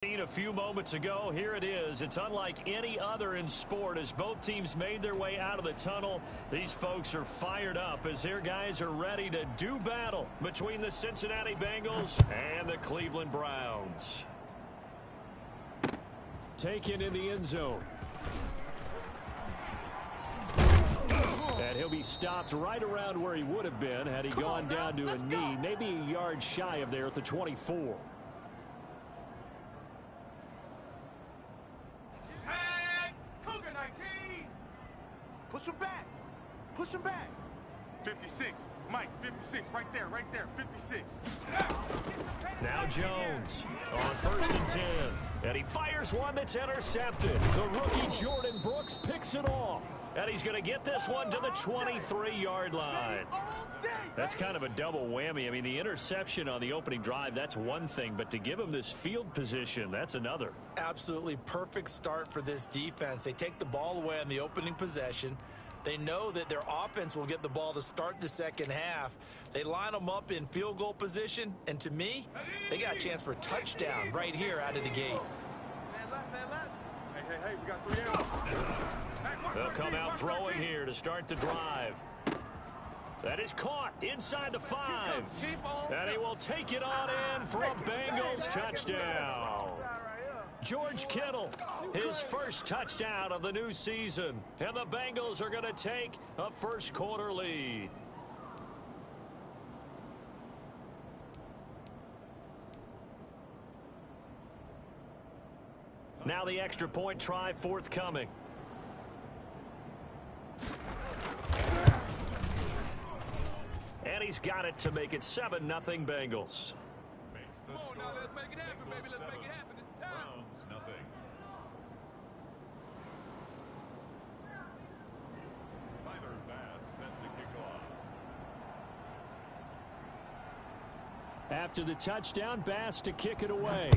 A few moments ago, here it is. It's unlike any other in sport as both teams made their way out of the tunnel. These folks are fired up as their guys are ready to do battle between the Cincinnati Bengals and the Cleveland Browns. Taken in the end zone. And he'll be stopped right around where he would have been had he gone down to a knee, maybe a yard shy of there at the 24. Push him back. Push him back. 56. Mike, 56. Right there, 56. Now Jones on 1st and 10. And he fires one that's intercepted. The rookie Jordan Brooks picks it off. And he's going to get this one to the 23-yard line. That's kind of a double whammy. I mean, the interception on the opening drive, that's one thing. But to give him this field position, that's another. Absolutely perfect start for this defense. They take the ball away on the opening possession. They know that their offense will get the ball to start the second half. They line them up in field goal position. And to me, they got a chance for a touchdown right here out of the gate. Hey, we got 3 outs. They'll come out throwing here to start the drive. That is caught inside the 5. And he will take it on in for a Bengals touchdown. George Kittle, his first touchdown of the new season. And the Bengals are going to take a first-quarter lead. Now the extra point try forthcoming. And he's got it to make it 7-0 Bengals. Come on now, let's make it happen, baby. Let's make it happen. It's time. Browns, nothing. Tyler Bass set to kick off. After the touchdown, Bass to kick it away.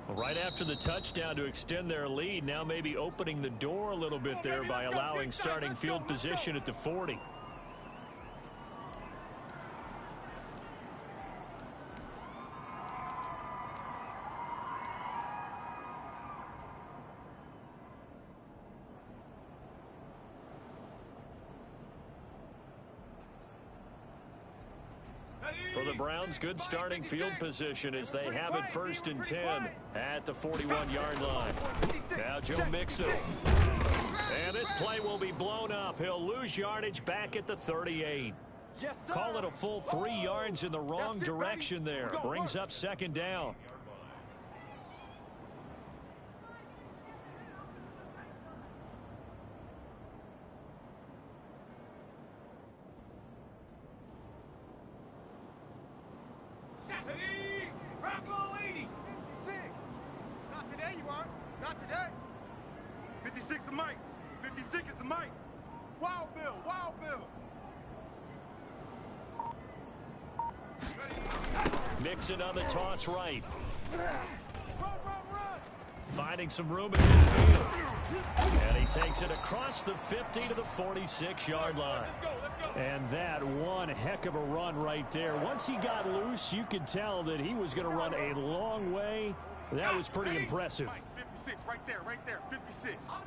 Right after the touchdown to extend their lead, now maybe opening the door a little bit there by allowing starting field position at the 40. For the Browns, good starting field position as they have it 1st and 10 at the 41-yard line. Now Joe Mixon. And this play will be blown up. He'll lose yardage back at the 38. Call it a full 3 yards in the wrong direction there. Brings up 2nd down. Not today, you aren't. Not today. 56 is Mike. 56 is the Mike. Wild Bill. Wild Bill. Mixon on the toss right. Run. Finding some room in midfield. And he takes it across the 50 to the 46-yard line. And that one heck of a run right there. Once he got loose, you could tell that he was going to run a long way. That was pretty impressive. 56, right there, 56. On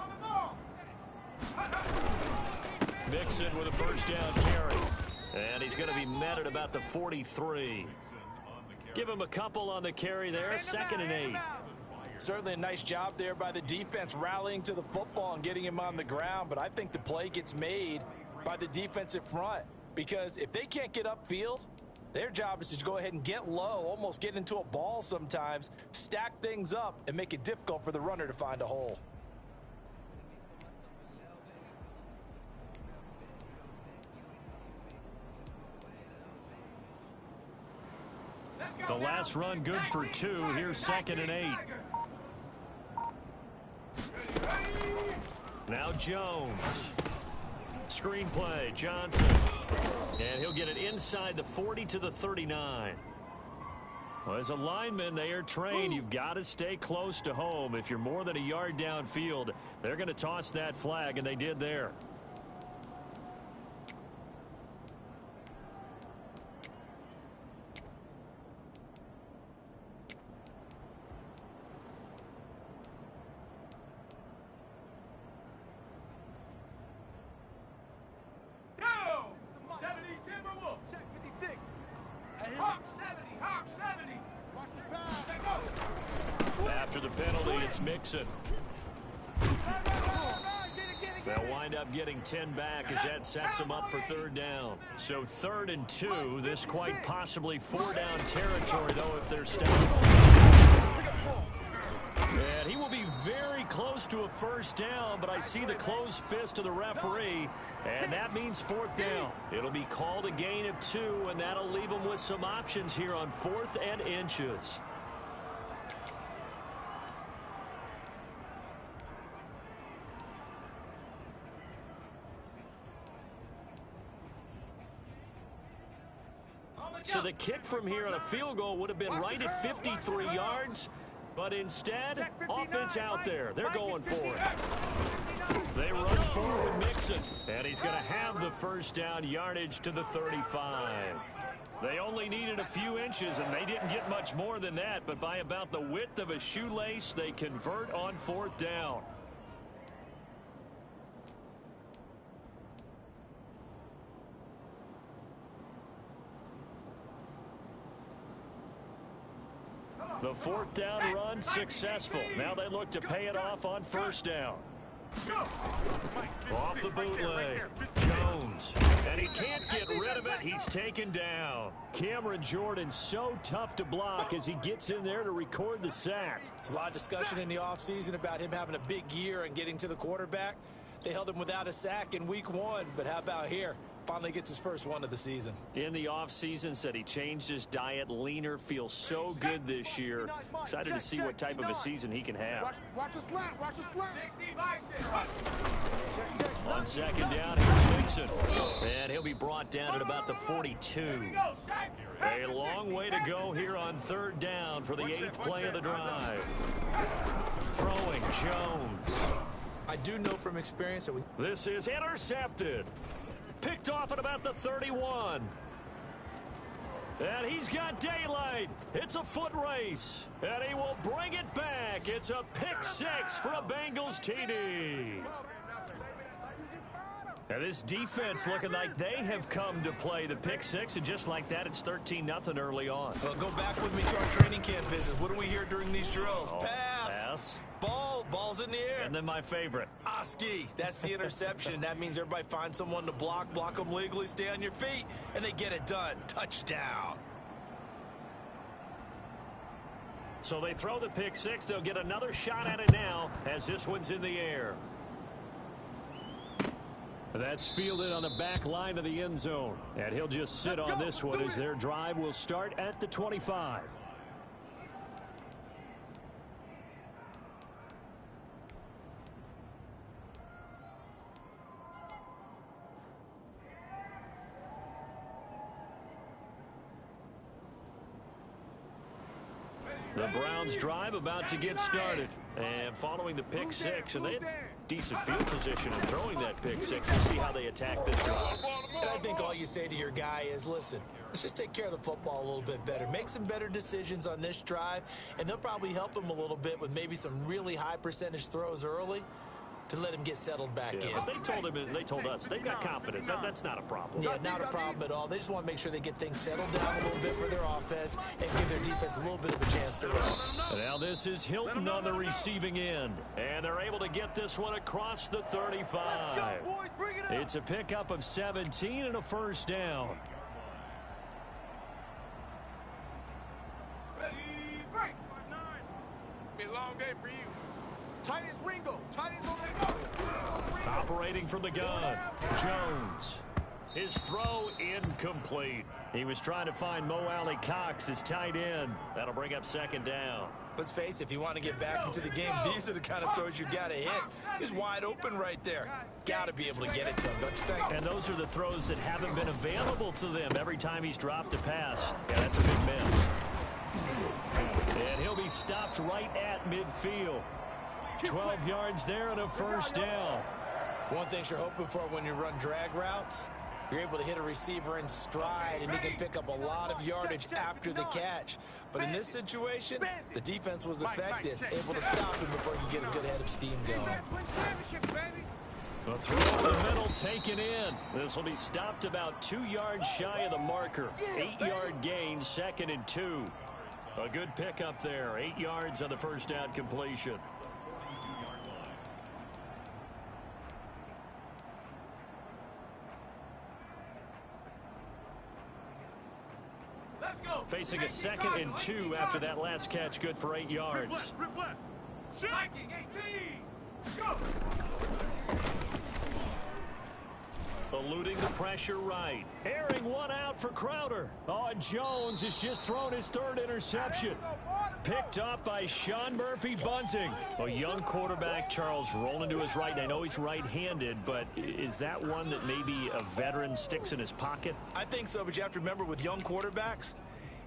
the ball. Mixon with a first down carry. And he's going to be met at about the 43. Give him a couple on the carry there, 2nd and 8. Certainly a nice job there by the defense rallying to the football and getting him on the ground. But I think the play gets made by the defensive front. Because if they can't get upfield, their job is to go ahead and get low, almost get into a ball sometimes, stack things up, and make it difficult for the runner to find a hole. The last run good for 2. Here's 2nd and 8. Now Jones. Screen play, Johnson. And he'll get it inside the 40 to the 39. Well, as a lineman, they are trained. You've got to stay close to home. If you're more than a yard downfield, they're going to toss that flag, and they did there. After the penalty, it's Mixon. They'll wind up getting 10 back as that sets them up for third down. So 3rd and 2. This quite possibly 4-down territory, though, if they're stopped. And he will be very close to a first down, but I see the closed fist of the referee, and that means 4th down. It'll be called a gain of 2, and that'll leave them with some options here on 4th and inches. So the kick from here on a field goal would have been right at 53 yards, but instead, offense out there. They're going for it. They run forward Mixon, and he's going to have the first down yardage to the 35. They only needed a few inches, and they didn't get much more than that, but by about the width of a shoelace, they convert on 4th down. The 4th down run successful. Now they look to pay it off on first down. Off the bootleg. Jones. And he can't get rid of it. He's taken down. Cameron Jordan so tough to block as he gets in there to record the sack. There's a lot of discussion in the offseason about him having a big year and getting to the quarterback. They held him without a sack in week 1, but how about here? Finally gets his first one of the season. In the offseason, said he changed his diet, leaner, feels so good this year. Excited to see what type of a season he can have. Watch a slap. Watch a slap. On second down, here's Mixon. And he'll be brought down at about the 42. A long way to go here on 3rd down for the 8th play of the drive. Throwing Jones. I do know from experience that this is intercepted. Picked off at about the 31. And he's got daylight. It's a foot race. And he will bring it back. It's a pick 6 for a Bengals TD. And this defense looking like they have come to play the pick 6. And just like that, it's 13-0 early on. Well, go back with me to our training camp visit. What do we hear during these drills? Pass. Ball's in the air. And then my favorite. Oski. That's the interception. That means everybody finds someone to block them legally, stay on your feet, and they get it done. Touchdown. So they throw the pick 6. They'll get another shot at it now as this one's in the air. That's fielded on the back line of the end zone. And he'll just sit on this one as their drive will start at the 25. The Browns drive about to get started. And following the pick 6, and they had decent field position in throwing that pick 6. We'll see how they attack this drive. And I think all you say to your guy is, listen, let's just take care of the football a little bit better. Make some better decisions on this drive, and they'll probably help him a little bit with maybe some really high percentage throws early to let him get settled back in. But they told him, and they told us, they've got confidence. That's not a problem. Yeah, not a problem at all. They just want to make sure they get things settled down a little bit for their offense and give their defense a little bit of a chance to rest. Now this is Hilton on the receiving end, and they're able to get this one across the 35. It's a pickup of 17 and a first down. Ready, break. 5-9. It's been a long day for you. Tight as Ringo. Tight as Ringo. Operating from the gun, Jones. His throw incomplete. He was trying to find Mo Alley Cox, his tight end. That'll bring up second down. Let's face it, if you want to get back into the game, these are the kind of throws you got to hit. He's wide open right there. Got to be able to get it to him, don't you think? And those are the throws that haven't been available to them every time he's dropped a pass. Yeah, that's a big miss. And he'll be stopped right at midfield. 12 yards there and a first down. One thing you're hoping for when you run drag routes, you're able to hit a receiver in stride and he can pick up a lot of yardage after the catch. But in this situation, the defense was effective, able to stop him before you get a good head of steam going. The throw in the middle taken in. This will be stopped about 2 yards shy of the marker. 8-yard gain, 2nd and 2. A good pickup there. 8 yards on the first down completion. Facing a 2nd and 2 after that last catch, good for 8 yards. Viking 18. Go. Eluding the pressure right. Airing one out for Crowder. Oh, and Jones has just thrown his 3rd interception. Picked up by Sean Murphy Bunting. A young quarterback, Charles, rolling to his right. And I know he's right-handed, but is that one that maybe a veteran sticks in his pocket? I think so, but you have to remember with young quarterbacks,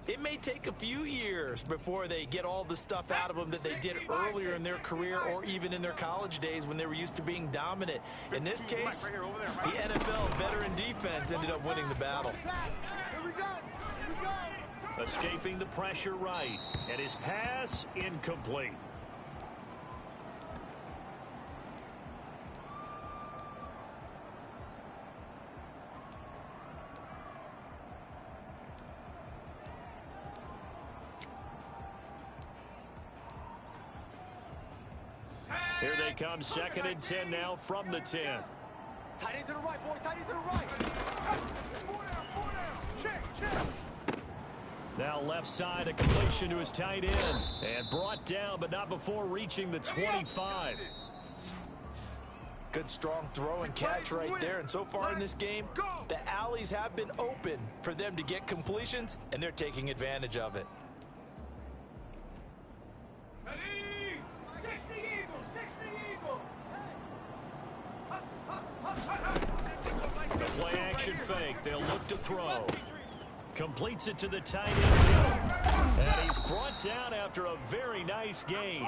it may take a few years before they get all the stuff out of them that they did earlier in their career or even in their college days when they were used to being dominant. In this case, the NFL veteran defense ended up winning the battle. Escaping the pressure right, and his pass incomplete. Here they come, 2nd and 10 now from the 10. Tight end to the right, boy. Tight end to the right. 4 down. Check. Now left side, a completion to his tight end. And brought down, but not before reaching the 25. Good strong throw and catch right there. And so far in this game, the alleys have been open for them to get completions, and they're taking advantage of it. The play action fake. They'll look to throw. Completes it to the tight end. And he's brought down after a very nice gain.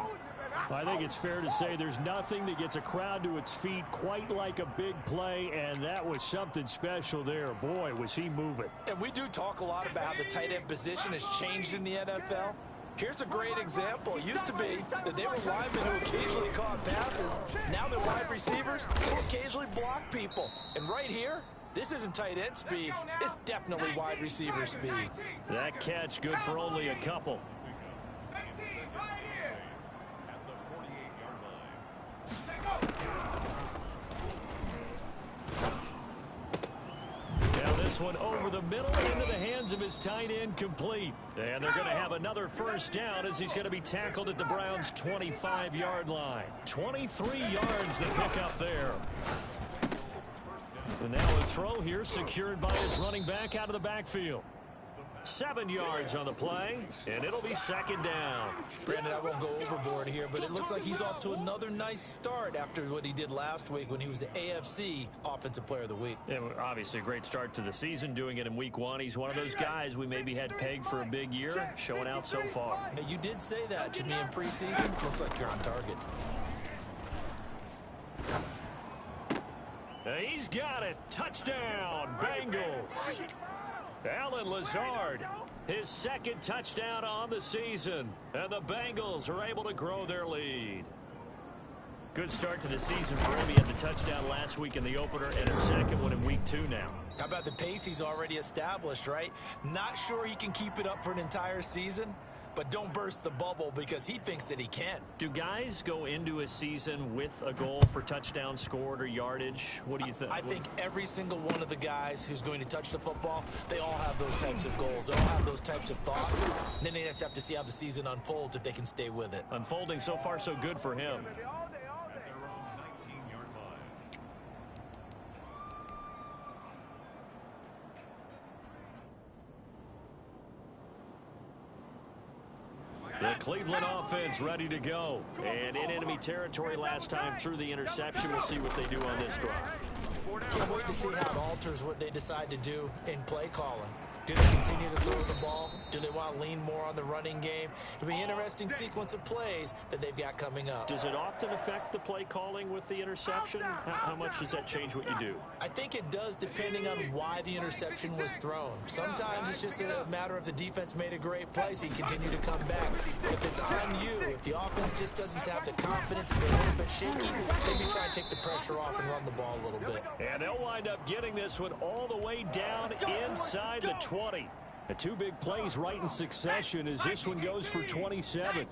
I think it's fair to say there's nothing that gets a crowd to its feet quite like a big play, and that was something special there. Boy, was he moving. And we do talk a lot about how the tight end position has changed in the NFL. Here's a great example. It used to be that they were linemen who occasionally caught passes. Now they're wide receivers who occasionally block people. And right here, this isn't tight end speed. It's definitely wide receiver speed. That catch good for only a couple. Now this one over the middle into the hands of his tight end, complete. And they're going to have another first down as he's going to be tackled at the Browns' 25-yard line. 23 yards to pick up there. And now a throw here secured by his running back out of the backfield. 7 yards on the play, and it'll be 2nd down. Brandon, I won't go overboard here, but it looks like he's off to another nice start after what he did last week when he was the AFC Offensive Player of the Week. Yeah, obviously a great start to the season, doing it in week 1. He's one of those guys we maybe had pegged for a big year, showing out so far. Hey, you did say that to me in preseason. Looks like you're on target. He's got it. Touchdown, Bengals. Alan Lazard, his 2nd touchdown on the season, and the Bengals are able to grow their lead. Good start to the season for him. He had the touchdown last week in the opener and a 2nd one in week 2 now. How about the pace he's already established, right? Not sure he can keep it up for an entire season, but don't burst the bubble because he thinks that he can. Do guys go into a season with a goal for touchdowns scored or yardage? What do you think? I think every single one of the guys who's going to touch the football, they all have those types of goals. They all have those types of thoughts. And then they just have to see how the season unfolds if they can stay with it. Unfolding so far so good for him. The Cleveland offense ready to go. And in enemy territory last time through the interception. We'll see what they do on this drive. Can't wait to see how it alters what they decide to do in play calling. Do they continue to throw the ball? Do they want to lean more on the running game? It'll be an interesting sequence of plays that they've got coming up. Does it often affect the play calling with the interception? How much does that change what you do? I think it does depending on why the interception was thrown. Sometimes it's just a matter of the defense made a great play, so you continue to come back. But if it's on you, if the offense just doesn't have the confidence, if they're a little bit shaky, maybe try and take the pressure off and run the ball a little bit. And they'll wind up getting this one all the way down inside the 20. Two big plays right in succession as this one goes for 27.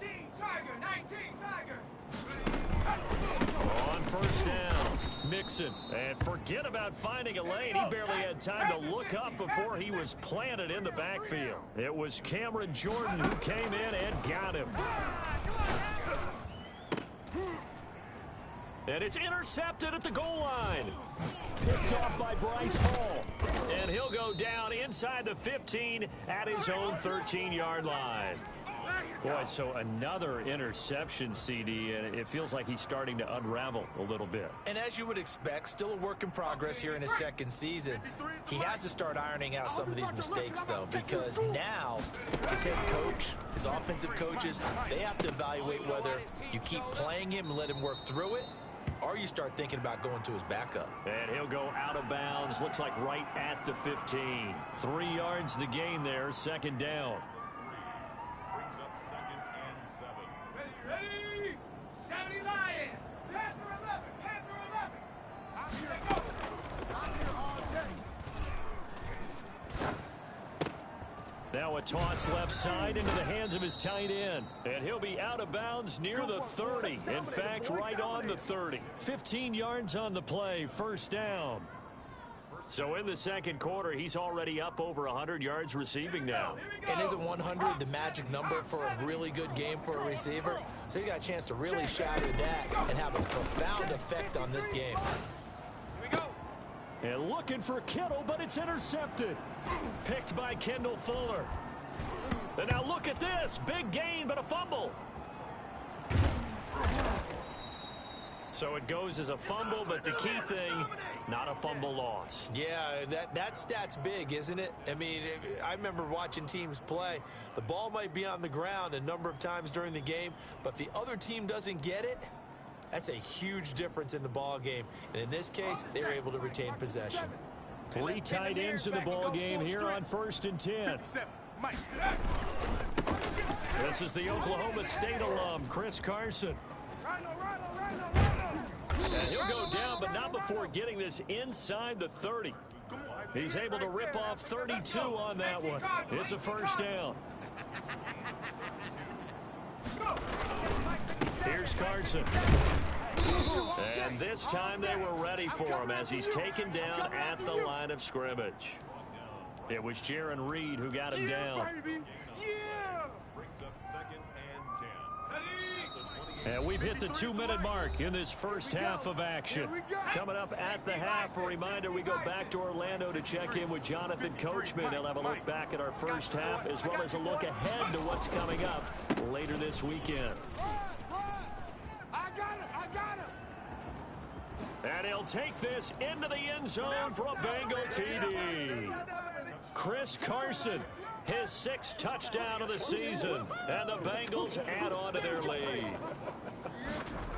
On first down, Mixon. And forget about finding a lane. He barely had time to look up before he was planted in the backfield. It was Cameron Jordan who came in and got him. And it's intercepted at the goal line. Picked off by Bryce Hall. And he'll go down inside the 15 at his own 13-yard line. Boy, so another interception, CD, and it feels like he's starting to unravel a little bit. And as you would expect, still a work in progress here in his second season. He has to start ironing out some of these mistakes, though, because now his head coach, his offensive coaches, they have to evaluate whether you keep playing him and let him work through it, or you start thinking about going to his backup. And he'll go out of bounds, looks like right at the 15. 3 yards the gain there, second down. Brings up 2nd and 7. Ready? 70 Lions. Panther 11. Panther 11. I'm here. I'm here all day. Now a toss left side into the hands of his tight end. And he'll be out of bounds near the 30. In fact, right on the 30. 15 yards on the play, first down. So in the second quarter, he's already up over 100 yards receiving now. And isn't 100 the magic number for a really good game for a receiver? So he got a chance to really shatter that and have a profound effect on this game. Here we go. And looking for Kittle, but it's intercepted. Picked by Kendall Fuller. And now look at this. Big gain, but a fumble. So it goes as a fumble, but the key thing, not a fumble loss. Yeah, that stat's big, isn't it? I mean, I remember watching teams play. The ball might be on the ground a number of times during the game, but if the other team doesn't get it, that's a huge difference in the ball game. And in this case, they were able to retain possession. 3 tight ends in the ball game here on 1st and 10. This is the Oklahoma State alum, Chris Carson. And he'll go down, but not before getting this inside the 30. He's able to rip off 32 on that one. It's a first down. Here's Carson. And this time they were ready for him as he's taken down at the line of scrimmage. It was Jaron Reed who got him down. Brings up 2nd and 10. And we've hit the 2-minute mark in this first half of action. Coming up at the half, a reminder, we go back to Orlando to check in with Jonathan Coachman. He'll have a look back at our first half as well as a look ahead to what's coming up later this weekend. I got him. And he'll take this into the end zone for a Bengal TD. Chris Carson, his 6th touchdown of the season, and the Bengals add on to their lead.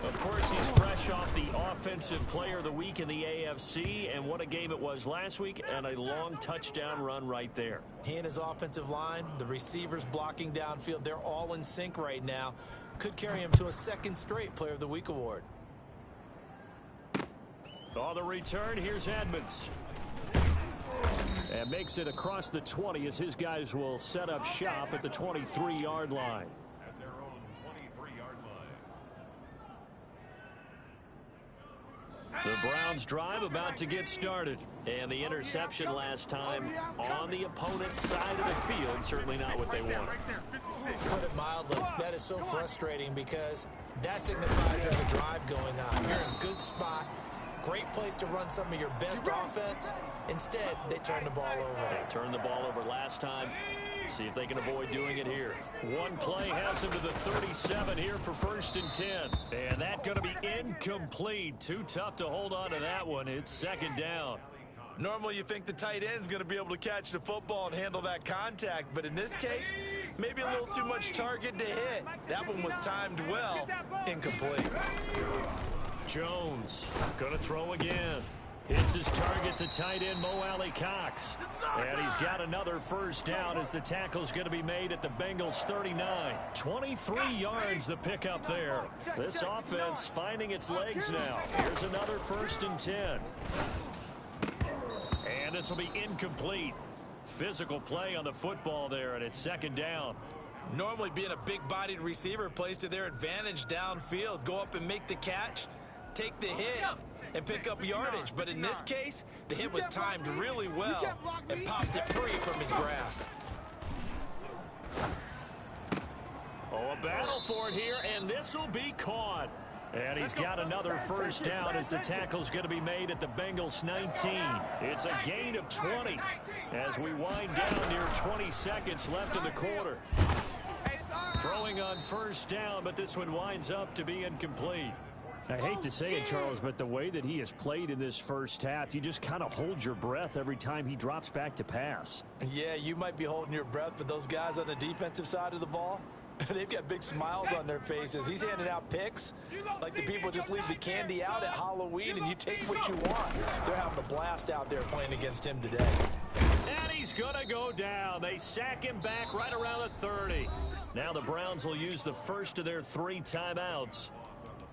Of course, he's fresh off the Offensive Player of the Week in the AFC, and what a game it was last week, and a long touchdown run right there. He and his offensive line, the receivers blocking downfield, they're all in sync right now. Could carry him to a 2nd straight Player of the Week award. On the return, here's Edmonds. And makes it across the 20 as his guys will set up shop at the 23-yard line. At their own 23-yard line. The Browns drive about to get started. And the interception last time on the opponent's side of the field, certainly not what they want. Put it mildly, that is so frustrating because that signifies there's a drive going on. You're in a good spot, great place to run some of your best offense. Instead, they turn the ball over. They turned the ball over last time. See if they can avoid doing it here. One play has him to the 37 here for 1st and 10. And that's going to be incomplete. Too tough to hold on to that one. It's 2nd down. Normally you think the tight end's going to be able to catch the football and handle that contact, but in this case, maybe a little too much target to hit. That one was timed well, incomplete. Jones going to throw again. Hits his target, the tight end, Mo Alley Cox. And he's got another first down as the tackle's going to be made at the Bengals 39. 23 yards the pickup there. This offense finding its legs now. Here's another 1st and 10. And this will be incomplete. Physical play on the football there, and it's second down. Normally being a big-bodied receiver plays to their advantage downfield. Go up and make the catch, take the hit, and pick up yardage. But in this case, the hit was timed really well and popped it free from his grasp. Oh, a battle for it here, and this will be caught. And he's got another first down as the tackle's going to be made at the Bengals 19. It's a gain of 20 as we wind down near 20 seconds left in the quarter. Throwing on first down, but this one winds up to be incomplete. I hate to say it, Charles, but the way that he has played in this first half, you just kind of hold your breath every time he drops back to pass. Yeah, you might be holding your breath, but those guys on the defensive side of the ball, they've got big smiles on their faces. He's handing out picks like the people just leave the candy out at Halloween and you take what you want. They're having a blast out there playing against him today. And he's going to go down. They sack him back right around the 30. Now the Browns will use the first of their 3 timeouts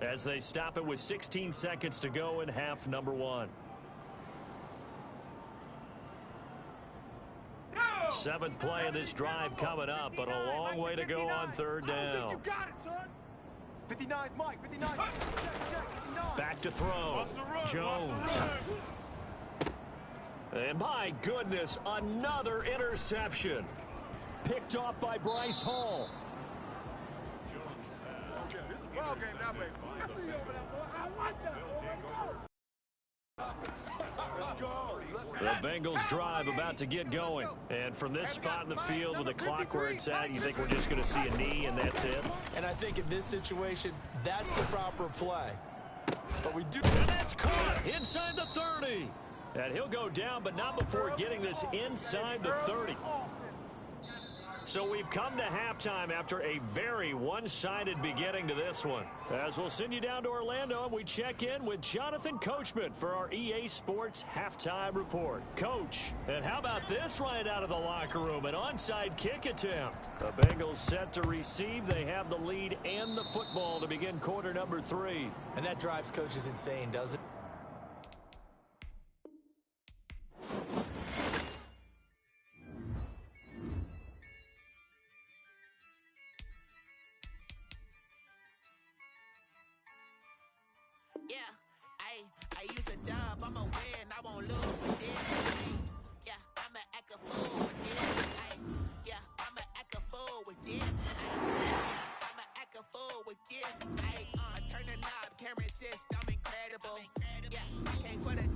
as they stop it with 16 seconds to go in half number 1. 7th play of this drive coming up, but a long way to go on third down. You got it, son. 59's Mike. 59. Back to throw. Jones. And my goodness, another interception. Picked off by Bryce Hall. The Bengals drive about to get going. And from this spot in the field with the clock where it's at, you think we're just going to see a knee and that's it? And I think in this situation, that's the proper play. But we do... And that's caught inside the 30. And he'll go down, but not before getting this inside the 30. So we've come to halftime after a very one-sided beginning to this one. As we'll send you down to Orlando, and we check in with Jonathan Coachman for our EA Sports Halftime Report. Coach, and how about this right out of the locker room? An onside kick attempt. The Bengals set to receive. They have the lead and the football to begin quarter number 3. And that drives coaches insane, doesn't it? Yeah, I use a dub, I'ma win, I won't lose with this. Yeah, I'ma act a fool with this. Yeah, I'ma act a fool with this. I'ma act a fool with this. I turn the knob, camera assist, I'm incredible. Yeah, came for the